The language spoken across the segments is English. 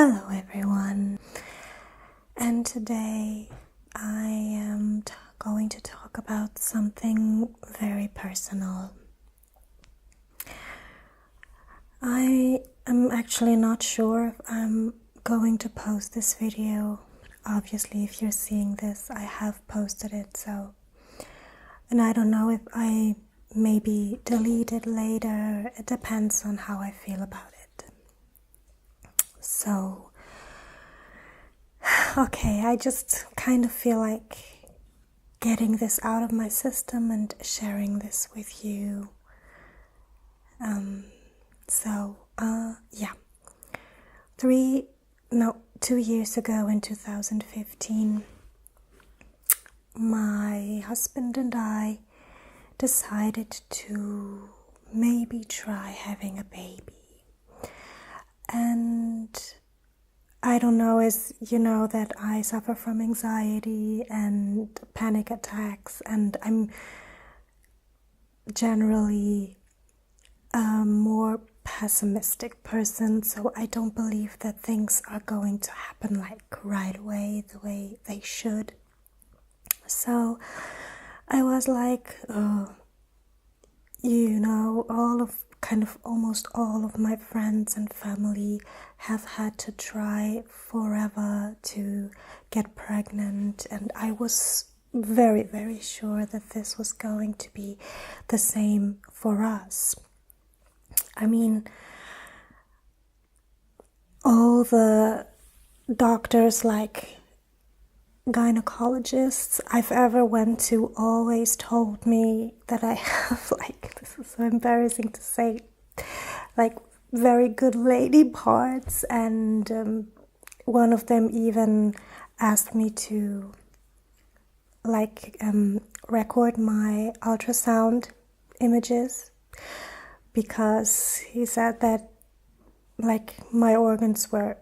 Hello everyone, and today I am going to talk about something very personal. I am actually not sure if I'm going to post this video. Obviously, if you're seeing this, I have posted it, and I don't know if I maybe delete it later. It depends on how I feel about it. So, okay, I just kind of feel like getting this out of my system and sharing this with you. 2 years ago in 2015, my husband and I decided to maybe try having a baby. And I don't know, as you know, that I suffer from anxiety and panic attacks, and I'm generally a more pessimistic person, so I don't believe that things are going to happen like right away, the way they should. So I was like, almost all of my friends and family have had to try forever to get pregnant, and I was very, very sure that this was going to be the same for us. I mean, all the doctors, like gynecologists I've ever went to, always told me that I have, this is so embarrassing to say, very good lady parts, and one of them even asked me to record my ultrasound images, because he said that my organs were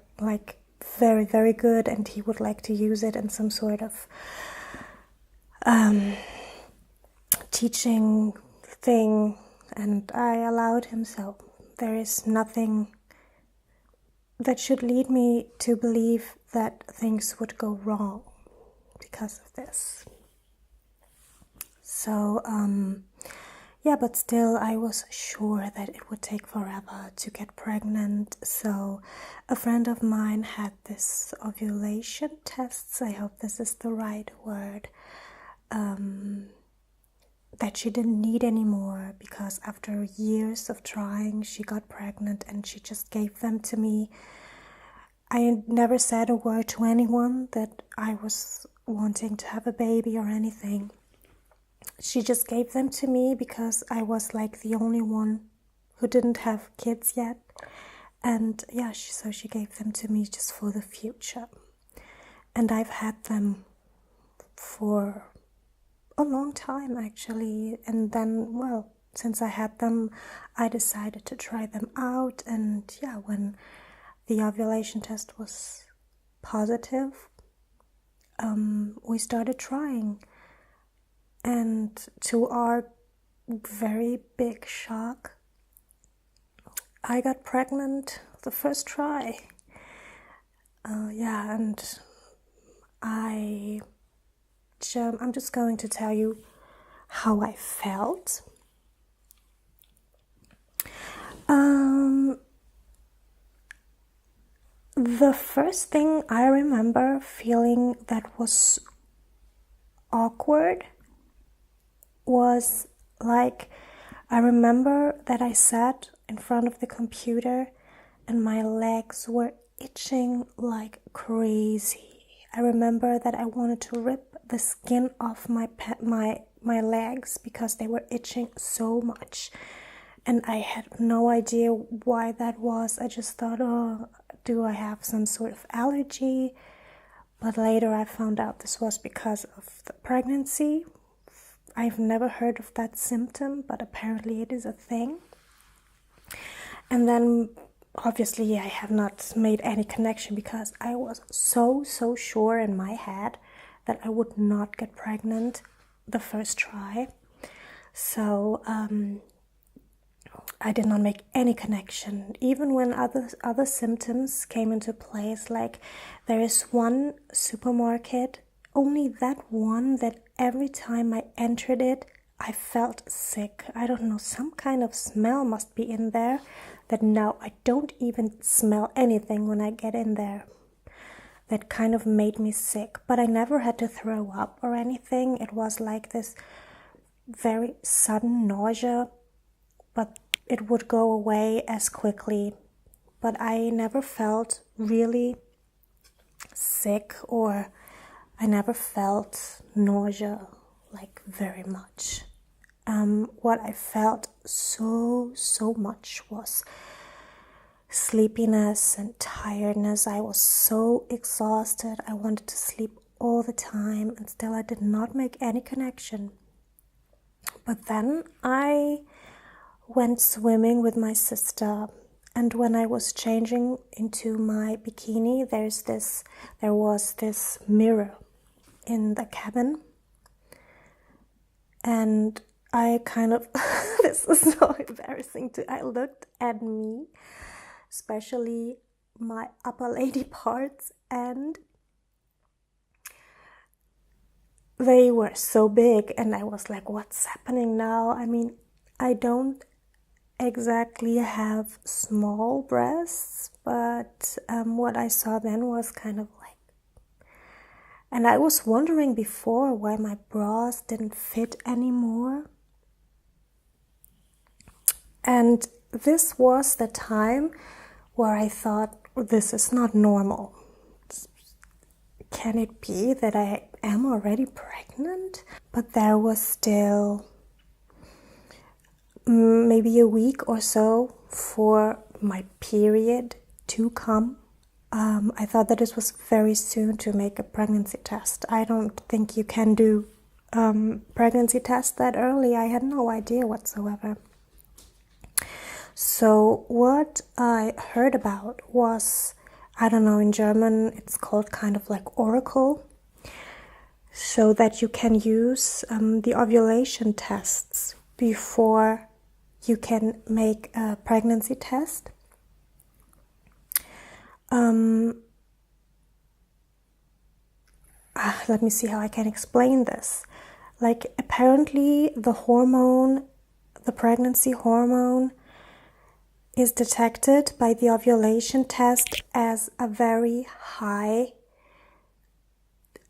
very, very good, and he would like to use it in some sort of teaching thing, and I allowed him. So there is nothing that should lead me to believe that things would go wrong because of this. So but still I was sure that it would take forever to get pregnant. So a friend of mine had this ovulation tests, I hope this is the right word, that she didn't need anymore, because after years of trying she got pregnant, and she just gave them to me. I never said a word to anyone that I was wanting to have a baby or anything. She just gave them to me because I was the only one who didn't have kids yet. And so she gave them to me just for the future. And I've had them for a long time, actually. And then, since I had them, I decided to try them out. And when the ovulation test was positive, we started trying. And to our very big shock, I got pregnant the first try. And I'm just going to tell you how I felt. The first thing I remember feeling that was awkward was I remember that I sat in front of the computer and my legs were itching like crazy. I remember that I wanted to rip the skin off my legs because they were itching so much, and I had no idea why that was. I just thought, do I have some sort of allergy? But later I found out this was because of the pregnancy. I've never heard of that symptom, but apparently it is a thing. And then, obviously, I have not made any connection, because I was so sure in my head that I would not get pregnant the first try. So I did not make any connection, even when other symptoms came into place. Like, there is one supermarket, only that one, that every time I entered it, I felt sick. I don't know, some kind of smell must be in there that now I don't even smell anything when I get in there. That kind of made me sick, but I never had to throw up or anything. It was like this very sudden nausea, but it would go away as quickly. But I never felt really sick, or I never felt nausea like very much. What I felt so much was sleepiness and tiredness. I was so exhausted. I wanted to sleep all the time, and still I did not make any connection. But then I went swimming with my sister, and when I was changing into my bikini, there was this mirror in the cabin, and I kind of this is so embarrassing I looked at me, especially my upper lady parts, and they were so big, and I was like, what's happening now? I mean, I don't exactly have small breasts, but what I saw then was kind of like, and I was wondering before why my bras didn't fit anymore. And this was the time where I thought, this is not normal. Can it be that I am already pregnant? But there was still maybe a week or so for my period to come. I thought that it was very soon to make a pregnancy test. I don't think you can do pregnancy tests that early. I had no idea whatsoever. So what I heard about was, I don't know, in German it's called kind of like oracle, so that you can use the ovulation tests before you can make a pregnancy test. Let me see how I can explain this. Like, apparently the pregnancy hormone is detected by the ovulation test as a very high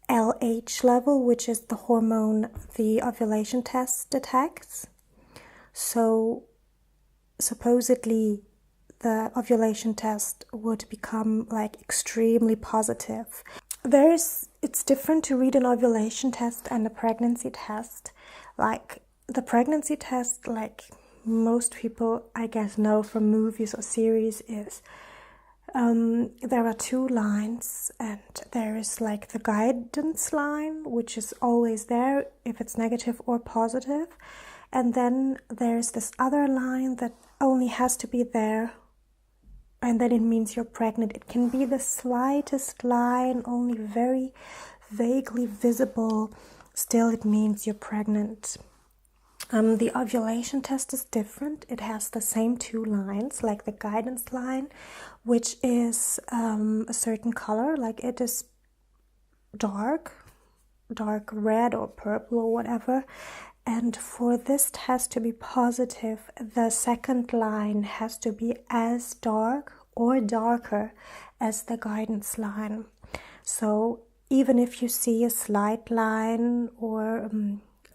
LH level, which is the hormone the ovulation test detects. So supposedly the ovulation test would become like extremely positive. It's different to read an ovulation test and a pregnancy test. Like, the pregnancy test, like most people I guess know from movies or series, is there are two lines, and there is like the guidance line, which is always there if it's negative or positive, and then there's this other line that only has to be there, and then it means you're pregnant. It can be the slightest line, only very vaguely visible, still it means you're pregnant. The ovulation test is different. It has the same two lines, like the guidance line, which is a certain color, like it is dark red or purple or whatever. And for this test to be positive, the second line has to be as dark or darker as the guidance line. So even if you see a slight line or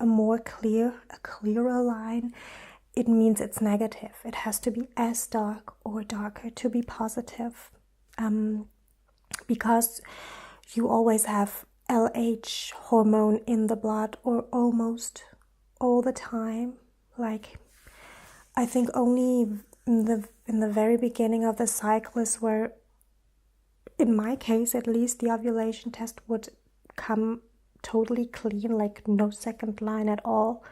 a clearer line, it means it's negative. It has to be as dark or darker to be positive, because you always have LH hormone in the blood, or almost all the time. Like, I think only in the very beginning of the cycle is where, in my case at least, the ovulation test would come totally clean, like no second line at all.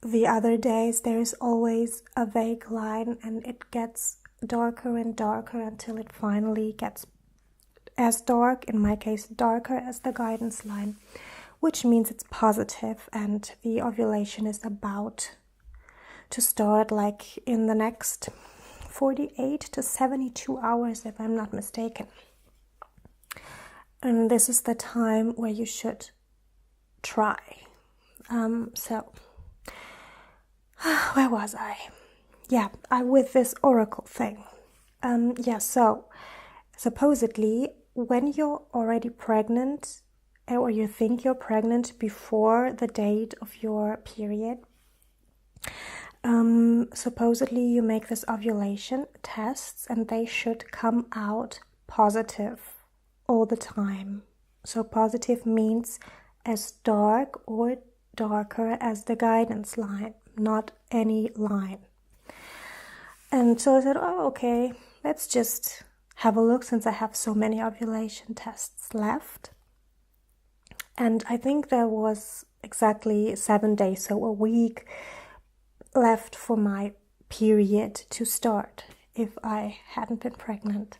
The other days there is always a vague line, and it gets darker and darker until it finally gets as dark, in my case darker, as the guidance line, which means it's positive and the ovulation is about to start like in the next 48 to 72 hours, if I'm not mistaken. And this is the time where you should try. So where was I? Yeah, with this oracle thing. So supposedly when you're already pregnant, or you think you're pregnant before the date of your period, supposedly you make this ovulation tests and they should come out positive all the time. So positive means as dark or darker as the guidance line, not any line. And so I said, oh, okay, let's just have a look since I have so many ovulation tests left. And I think there was exactly 7 days, so a week left for my period to start if I hadn't been pregnant.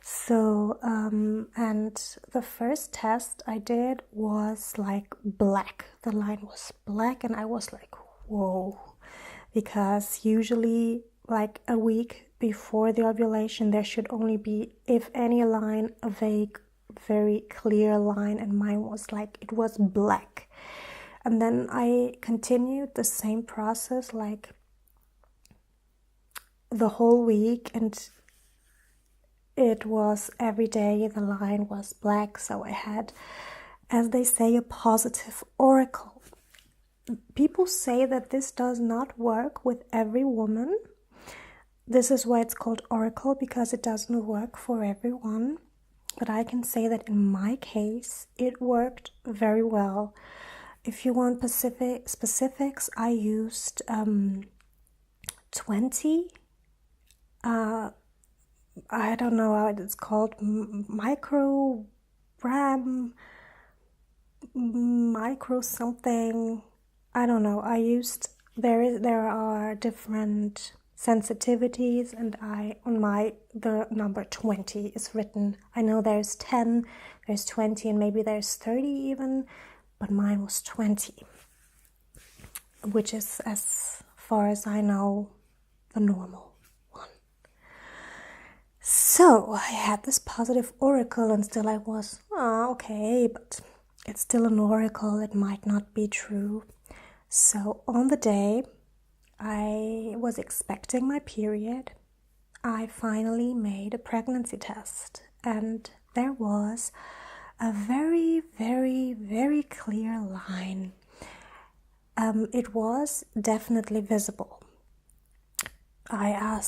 So, and the first test I did was like black. The line was black and I was like, whoa. Because usually like a week before the ovulation, there should only be, if any line, a vague, very clear line, and mine was like, it was black. And then I continued the same process like the whole week, and it was every day the line was black. So I had, as they say, a positive oracle. People say that this does not work with every woman. This is why it's called oracle, because it doesn't work for everyone. But I can say that in my case, it worked very well. If you want specifics, I used 20. I don't know how it's called, micro something. I don't know. I used, there are different sensitivities, and the number 20 is written. I know there's 10, there's 20, and maybe there's 30 even, but mine was 20, which is, as far as I know, the normal one. So I had this positive oracle, and still I was, okay, but it's still an oracle, it might not be true. So on the day I was expecting my period, I finally made a pregnancy test, and there was a very, very, very clear line. It was definitely visible. I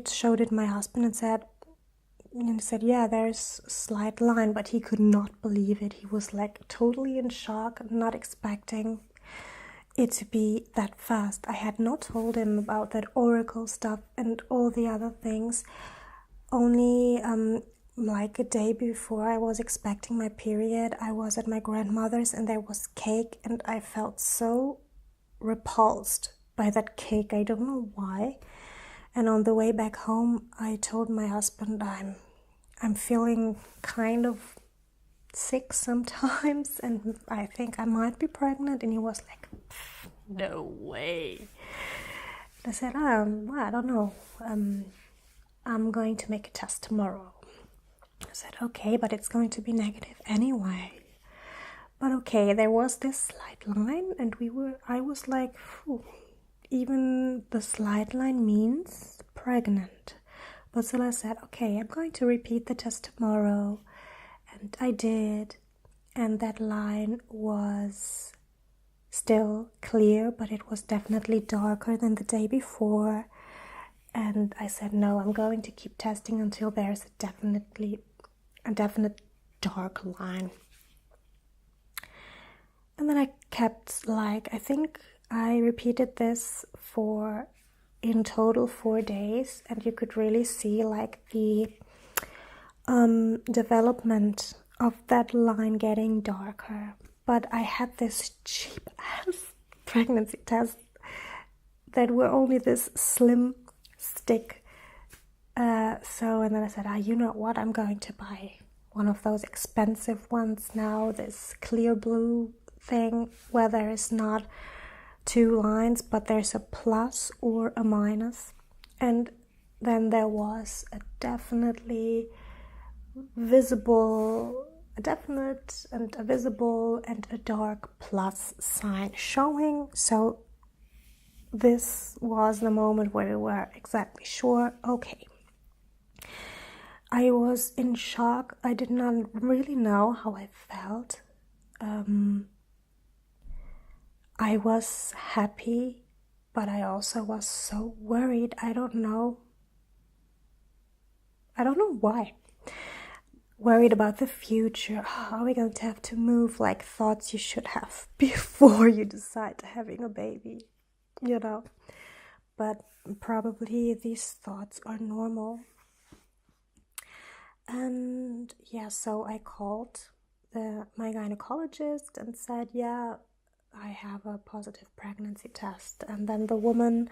showed it my husband and he said, yeah, there's a slight line, but he could not believe it. He was like totally in shock, not expecting it to be that fast. I had not told him about that oracle stuff and all the other things. Only like a day before I was expecting my period, I was at my grandmother's and there was cake, and I felt so repulsed by that cake. I don't know why. And on the way back home, I told my husband, I'm feeling kind of sick sometimes, and I think I might be pregnant. And he was like, no way. And I said, I don't know. I'm going to make a test tomorrow. I said, okay, but it's going to be negative anyway. But okay, there was this slight line, and I was like, phew, even the slight line means pregnant. But still I said, okay, I'm going to repeat the test tomorrow. And I did, and that line was still clear, but it was definitely darker than the day before. And I said, no, I'm going to keep testing until there's a definite dark line. And then I kept I think I repeated this for in total 4 days, and you could really see the development of that line getting darker. But I had this cheap ass pregnancy test that were only this slim stick. And then I said, you know what, I'm going to buy one of those expensive ones now, this clear blue thing where there is not two lines, but there's a plus or a minus. And then there was a definitely visible, a definite and a visible and a dark plus sign showing. So this was the moment where we were exactly sure, okay. I was in shock. I did not really know how I felt. I was happy, but I also was so worried. I don't know why. Worried about the future. Are we going to have to move? Like thoughts you should have before you decide to having a baby, But probably these thoughts are normal. And yeah, so I called my gynecologist and said, yeah, I have a positive pregnancy test. And then the woman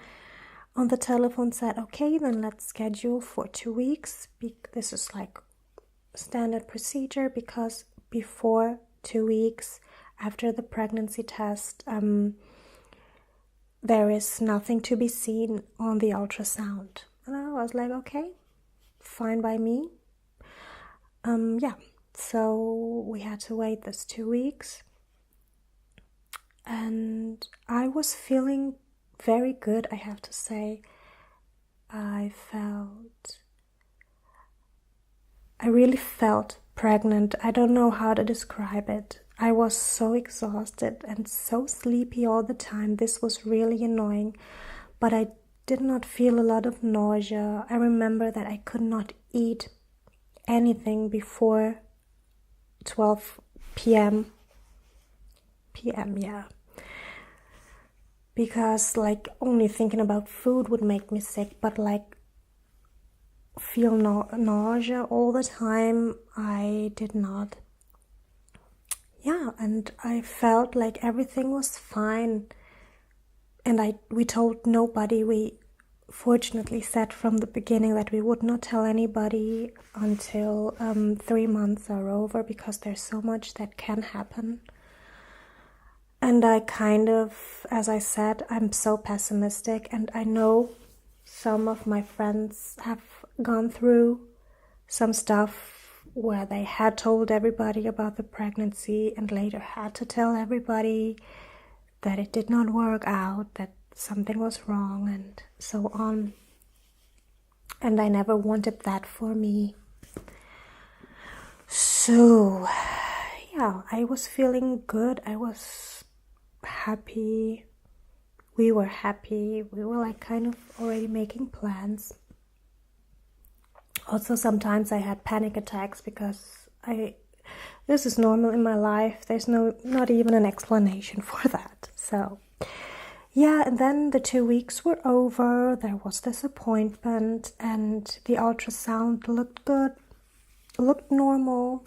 on the telephone said, okay, then let's schedule for 2 weeks. This is like standard procedure, because before 2 weeks after the pregnancy test, there is nothing to be seen on the ultrasound. And I was like, okay, fine by me. So we had to wait this 2 weeks. And I was feeling very good, I have to say. I really felt pregnant. I don't know how to describe it. I was so exhausted and so sleepy all the time. This was really annoying. But I did not feel a lot of nausea. I remember that I could not eat anything before 12 p.m. Yeah. Because like only thinking about food would make me sick, but like feel nausea all the time, I did not. Yeah, and I felt like everything was fine. And we told nobody. We fortunately said from the beginning that we would not tell anybody until 3 months are over, because there's so much that can happen. And I kind of, as I said, I'm so pessimistic, and I know some of my friends have gone through some stuff where they had told everybody about the pregnancy and later had to tell everybody that it did not work out, that something was wrong, and so on. And I never wanted that for me. So, yeah, I was feeling good. I was happy. We were happy. We were like kind of already making plans. Also, sometimes I had panic attacks because this is normal in my life. There's not even an explanation for that. So, yeah, and then the 2 weeks were over. There was this appointment, and the ultrasound looked good, looked normal.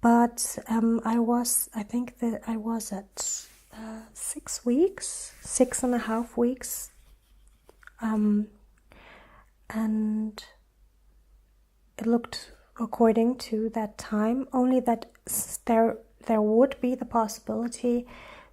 But I think that I was at 6 weeks, 6.5 weeks. And it looked according to that time, only that there would be the possibility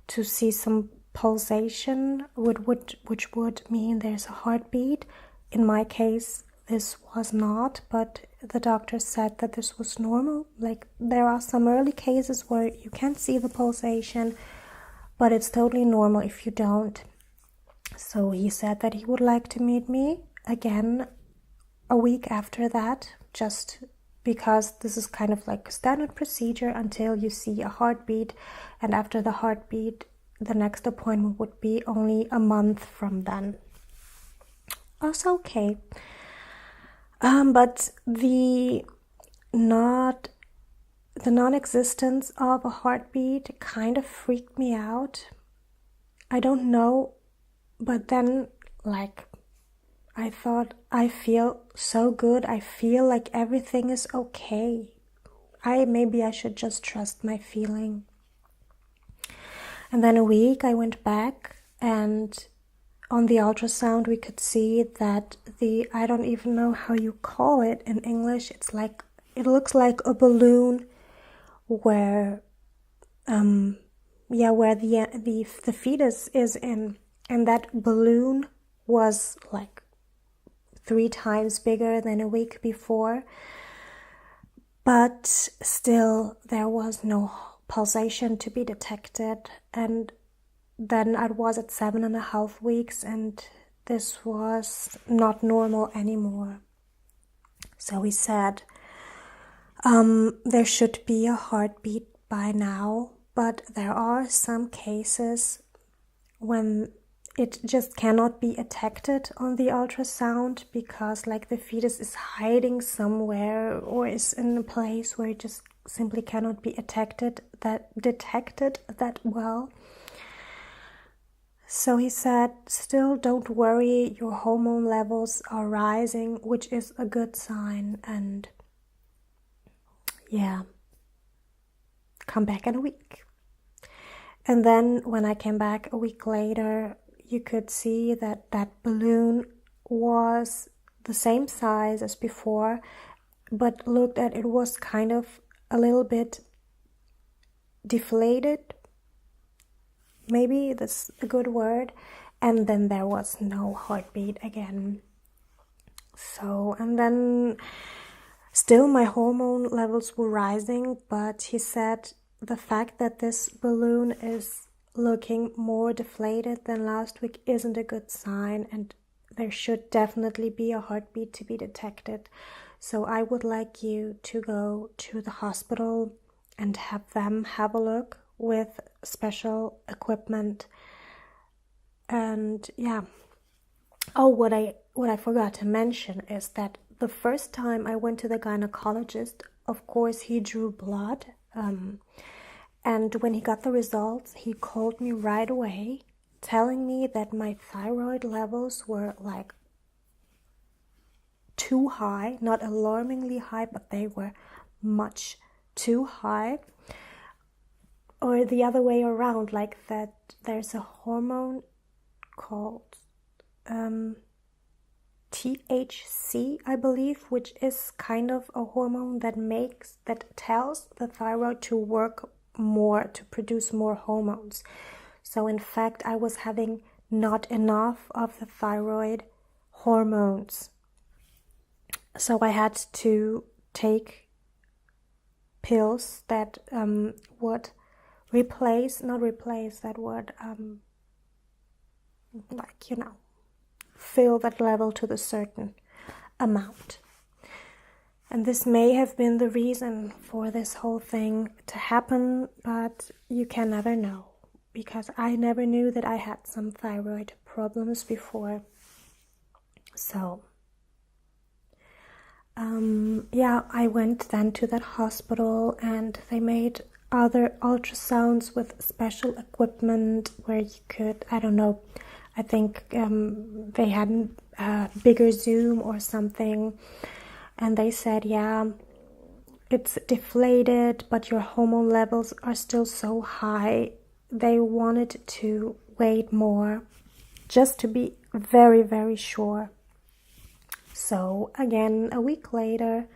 to see some pulsation, which would mean there's a heartbeat. In my case, this was not, but the doctor said that this was normal. Like, there are some early cases where you can see the pulsation, but it's totally normal if you don't. So he said that he would like to meet me again a week after that, just because this is kind of like a standard procedure until you see a heartbeat, and after the heartbeat, the next appointment would be only a month from then. Also okay. But the non-existence of a heartbeat kind of freaked me out. I don't know, but then like I thought, I feel so good. I feel like everything is okay. Maybe I should just trust my feeling. And then a week I went back, and on the ultrasound we could see that I don't even know how you call it in English. It looks like a balloon where where the fetus is in, and that balloon was like 3 times bigger than a week before, but still there was no pulsation to be detected. And then I was at 7.5 weeks, and this was not normal anymore. So he said, there should be a heartbeat by now, but there are some cases when it just cannot be detected on the ultrasound, because like the fetus is hiding somewhere or is in a place where it just simply cannot be detected that well. So he said, still don't worry, your hormone levels are rising, which is a good sign, and yeah, come back in a week. And then when I came back a week later, you could see that that balloon was the same size as before, but looked at it was kind of a little bit deflated. Maybe that's a good word. And then there was no heartbeat again. So, and then still my hormone levels were rising, but he said the fact that this balloon is looking more deflated than last week isn't a good sign, and there should definitely be a heartbeat to be detected. So I would like you to go to the hospital and have them have a look with special equipment. And yeah. Oh, what I forgot to mention is that the first time I went to the gynecologist, of course, he drew blood. And when he got the results, he called me right away, telling me that my thyroid levels were like too high, not alarmingly high, but they were much too high. Or the other way around, like that there's a hormone called THC, I believe, which is kind of a hormone that tells the thyroid to work more, to produce more hormones. So in fact, I was having not enough of the thyroid hormones. So I had to take pills that would fill that level to the certain amount. And this may have been the reason for this whole thing to happen, but you can never know, because I never knew that I had some thyroid problems before. So I went then to that hospital, and they made other ultrasounds with special equipment where you could, I think they had a bigger zoom or something, and they said, yeah, it's deflated, but your hormone levels are still so high. They wanted to wait more, just to be very, very sure. So again, a week later,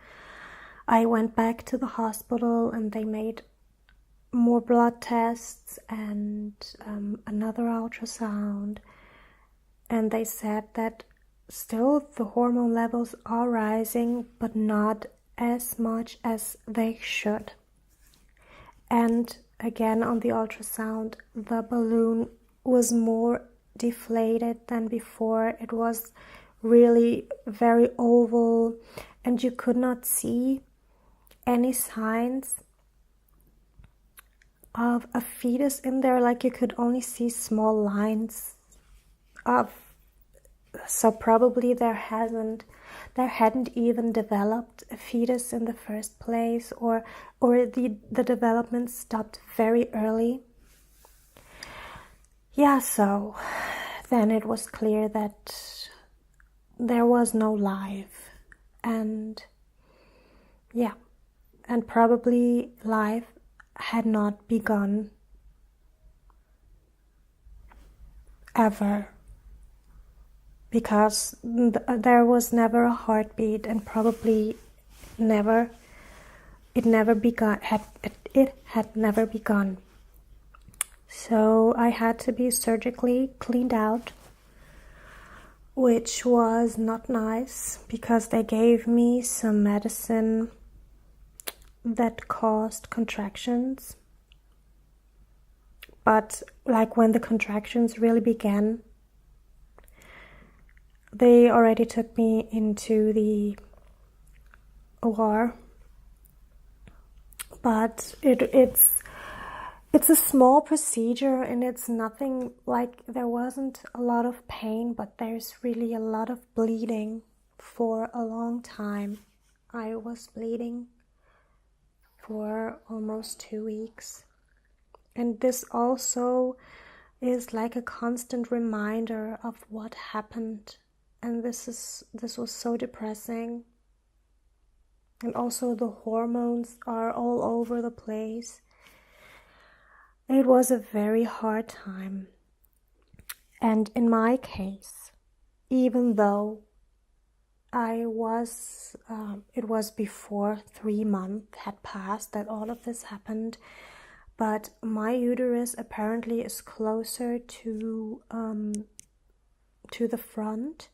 I went back to the hospital, and they made more blood tests and another ultrasound. And they said that still the hormone levels are rising, but not as much as they should. And again, on the ultrasound, the balloon was more deflated than before. It was really very oval, and you could not see any signs of a fetus in there. Like, you could only see small lines of, so probably there hadn't even developed a fetus in the first place, or the development stopped very early. Yeah, so then it was clear that there was no life, and probably life had not begun ever, because there was never a heartbeat, and probably it had never begun. So I had to be surgically cleaned out, which was not nice because they gave me some medicine that caused contractions. But like when the contractions really began, they already took me into the OR. But it's a small procedure, and it's nothing like, there wasn't a lot of pain, but there's really a lot of bleeding for a long time. I was bleeding for almost 2 weeks. And this also is like a constant reminder of what happened. And this was so depressing. And also the hormones are all over the place. It was a very hard time. And in my case, even though it was before 3 months had passed that all of this happened, but my uterus apparently is closer to the front.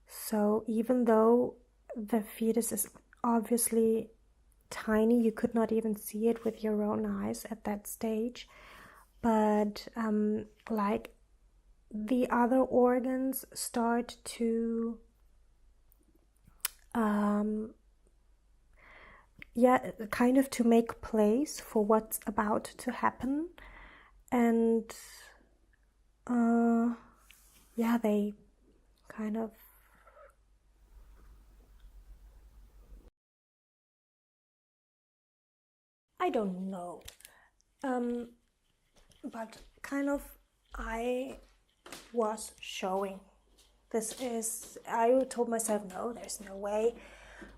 So even though the fetus is obviously tiny, you could not even see it with your own eyes at that stage, but like the other organs start to kind of to make place for what's about to happen. And they kind of I don't know, but kind of I was showing. I told myself, no, there's no way,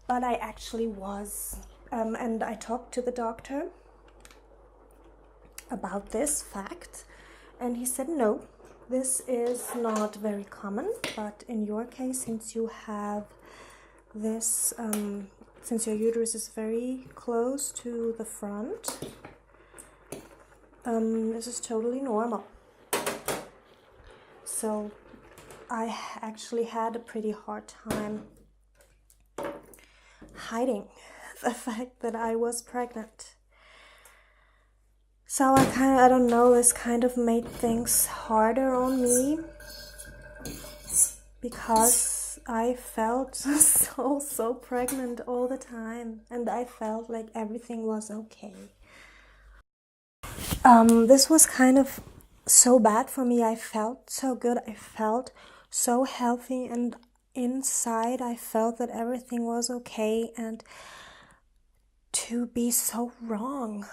but I actually was. And I talked to the doctor about this fact, and he said, no, this is not very common, but in your case, since you have this, since your uterus is very close to the front, this is totally normal. So I actually had a pretty hard time hiding the fact that I was pregnant. So I don't know, this kind of made things harder on me, because I felt so pregnant all the time, and I felt like everything was okay. This was kind of so bad for me. I felt so good, I felt so healthy, and inside I felt that everything was okay, and to be so wrong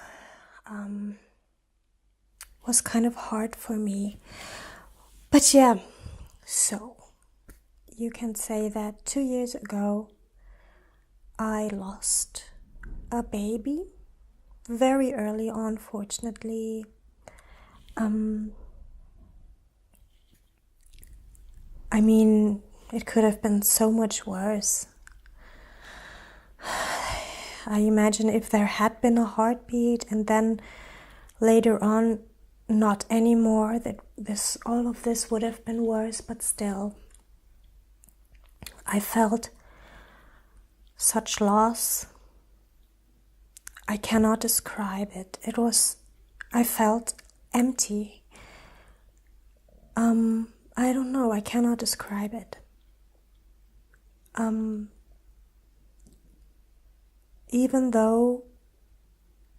was kind of hard for me. But yeah, so you can say that 2 years ago I lost a baby very early on, fortunately. I mean, it could have been so much worse. I imagine if there had been a heartbeat and then later on not anymore, that all of this would have been worse. But still, I felt such loss. I cannot describe it. I felt empty. I don't know, I cannot describe it. Even though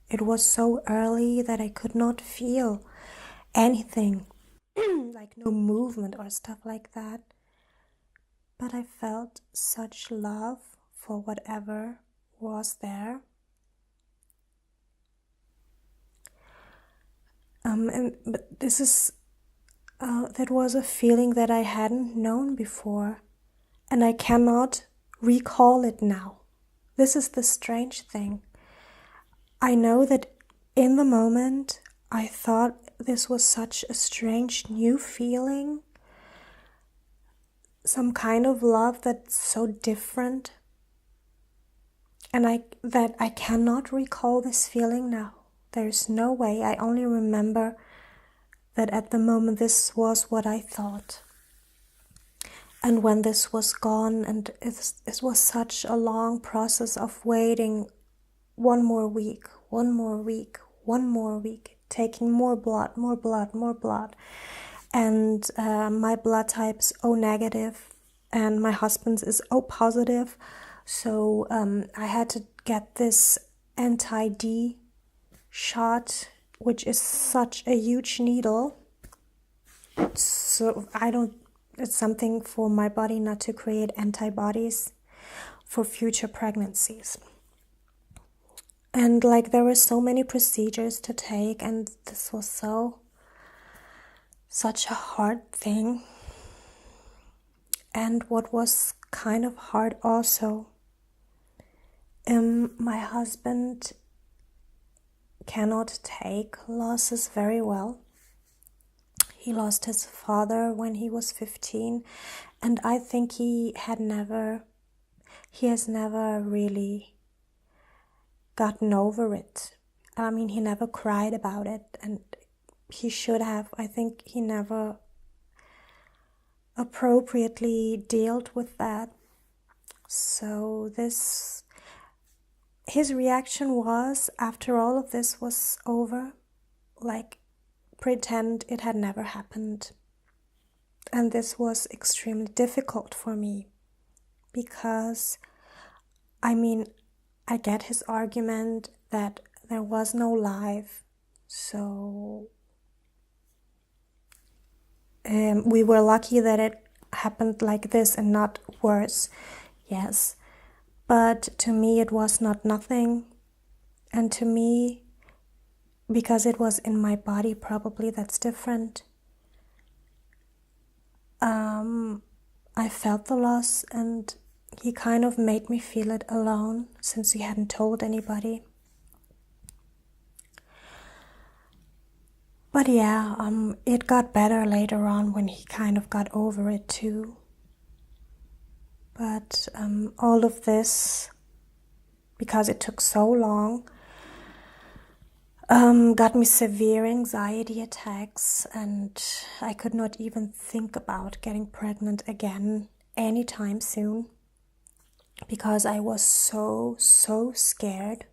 it was so early that I could not feel anything, like no movement or stuff like that, but I felt such love for whatever was there. But this is that was a feeling that I hadn't known before, and I cannot recall it now. This is the strange thing. I know that in the moment I thought this was such a strange new feeling, some kind of love that's so different, and that I cannot recall this feeling now. There's no way. I only remember that at the moment this was what I thought. And when this was gone, and it was such a long process of waiting one more week, taking more blood. And my blood type's O negative, and my husband's is O positive. So I had to get this anti-D shot, which is such a huge needle. So it's something for my body not to create antibodies for future pregnancies. And like there were so many procedures to take, and this was such a hard thing. And what was kind of hard also, my husband cannot take losses very well. He lost his father when he was 15, and I think he has never really gotten over it. I mean, he never cried about it, and he should have. I think he never appropriately dealt with that. So his reaction was, after all of this was over, like, pretend it had never happened. And this was extremely difficult for me, because, I mean, I get his argument that there was no life, so we were lucky that it happened like this and not worse. Yes, but to me it was not nothing, and to me, because it was in my body, probably that's different. I felt the loss, and he kind of made me feel it alone, since he hadn't told anybody. But yeah, it got better later on when he kind of got over it too. But all of this, because it took so long, got me severe anxiety attacks, and I could not even think about getting pregnant again anytime soon, because I was so scared.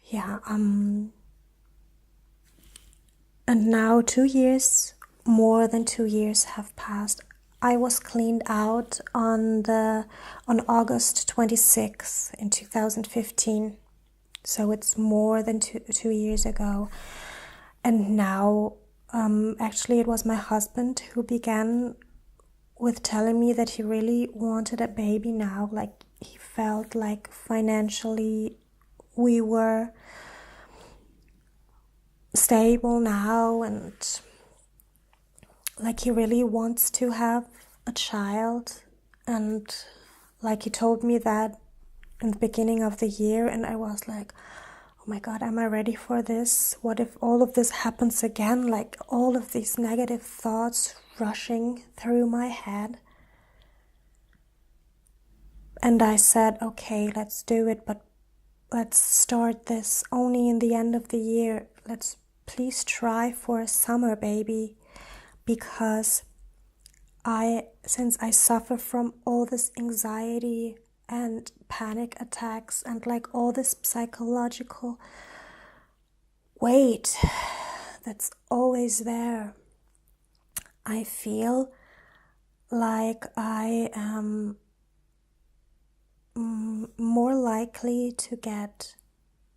Yeah, and now 2 years, more than 2 years have passed. I was cleaned out on August 26th in 2015. So it's more than two years ago. And now, actually it was my husband who began with telling me that he really wanted a baby now. Like, he felt like financially we were stable now, and like he really wants to have a child. And like, he told me that in the beginning of the year, and I was like, oh my God, am I ready for this? What if all of this happens again? Like, all of these negative thoughts rushing through my head. And I said, okay, let's do it, but let's start this only in the end of the year. Let's please try for a summer baby, because since I suffer from all this anxiety and panic attacks and like all this psychological weight that's always there, I feel like I am more likely to get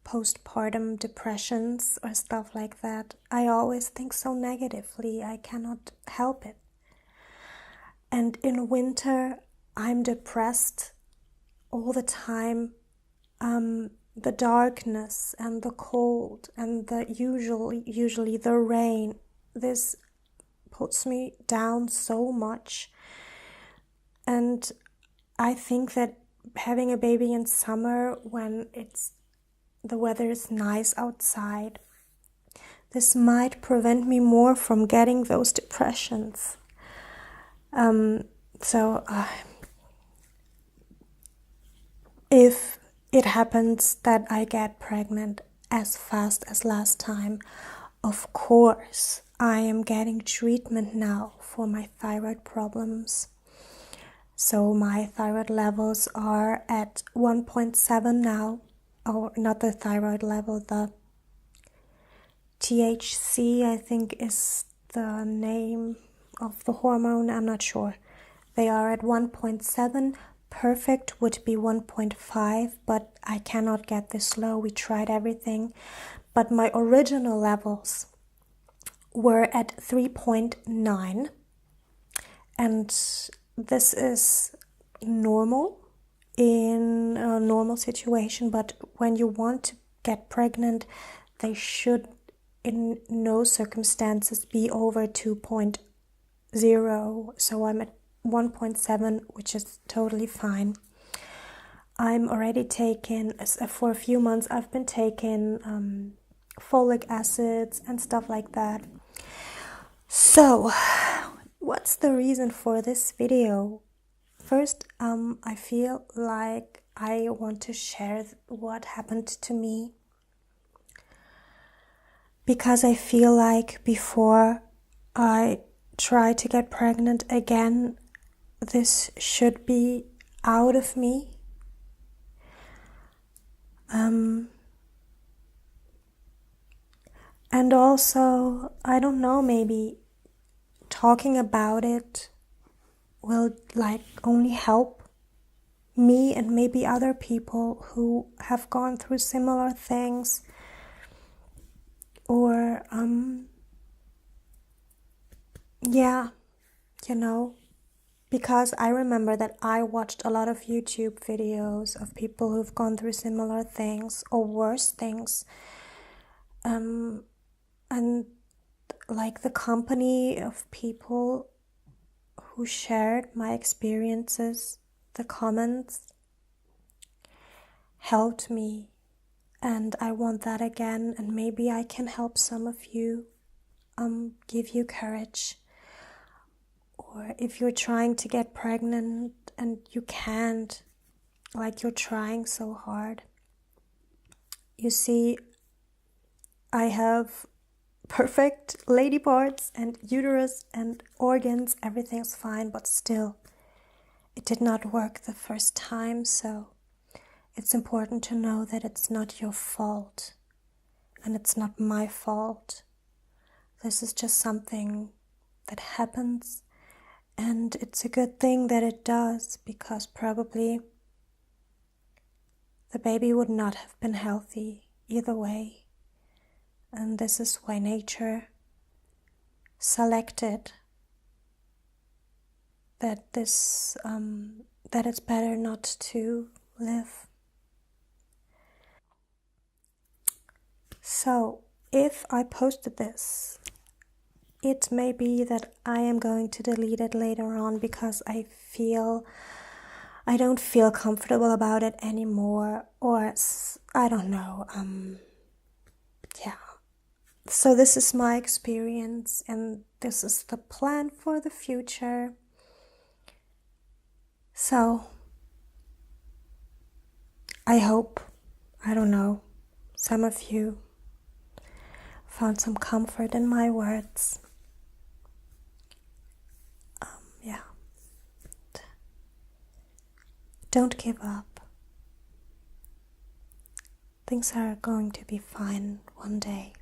postpartum depressions or stuff like that. I always think so negatively. I cannot help it. And in winter, I'm depressed all the time. The darkness and the cold and the usually the rain, this puts me down so much. And I think that having a baby in summer, when the weather is nice outside, this might prevent me more from getting those depressions. So if it happens that I get pregnant as fast as last time, Of course, I am getting treatment now for my thyroid problems. So my thyroid levels are at 1.7 now. Oh, not the thyroid level, the THC, I think, is the name of the hormone. I'm not sure. They are at 1.7. Perfect would be 1.5, but I cannot get this low. We tried everything. But my original levels were at 3.9. And this is normal in a normal situation, but when you want to get pregnant, they should in no circumstances be over 2.0. So I'm at 1.7, which is totally fine. I'm already taking, for a few months, I've been taking folic acids and stuff like that. So, what's the reason for this video? First, I feel like I want to share what happened to me, because I feel like before I try to get pregnant again, this should be out of me. And also, I don't know, maybe talking about it will like only help me and maybe other people who have gone through similar things, or yeah, you know, because I remember that I watched a lot of YouTube videos of people who've gone through similar things or worse things, and like the company of people who shared my experiences, the comments helped me, and I want that again. And maybe I can help some of you, give you courage. Or if you're trying to get pregnant and you can't, like you're trying so hard. You see, I have perfect lady parts and uterus and organs, everything's fine, but still, it did not work the first time. So it's important to know that it's not your fault, and it's not my fault. This is just something that happens, and it's a good thing that it does, because probably the baby would not have been healthy either way. And this is why nature selected that this that it's better not to live. So if I posted this, it may be that I am going to delete it later on, because I don't feel comfortable about it anymore, or I don't know. Yeah. So this is my experience, and this is the plan for the future. So I hope, I don't know, some of you found some comfort in my words. Yeah. Don't give up. Things are going to be fine one day.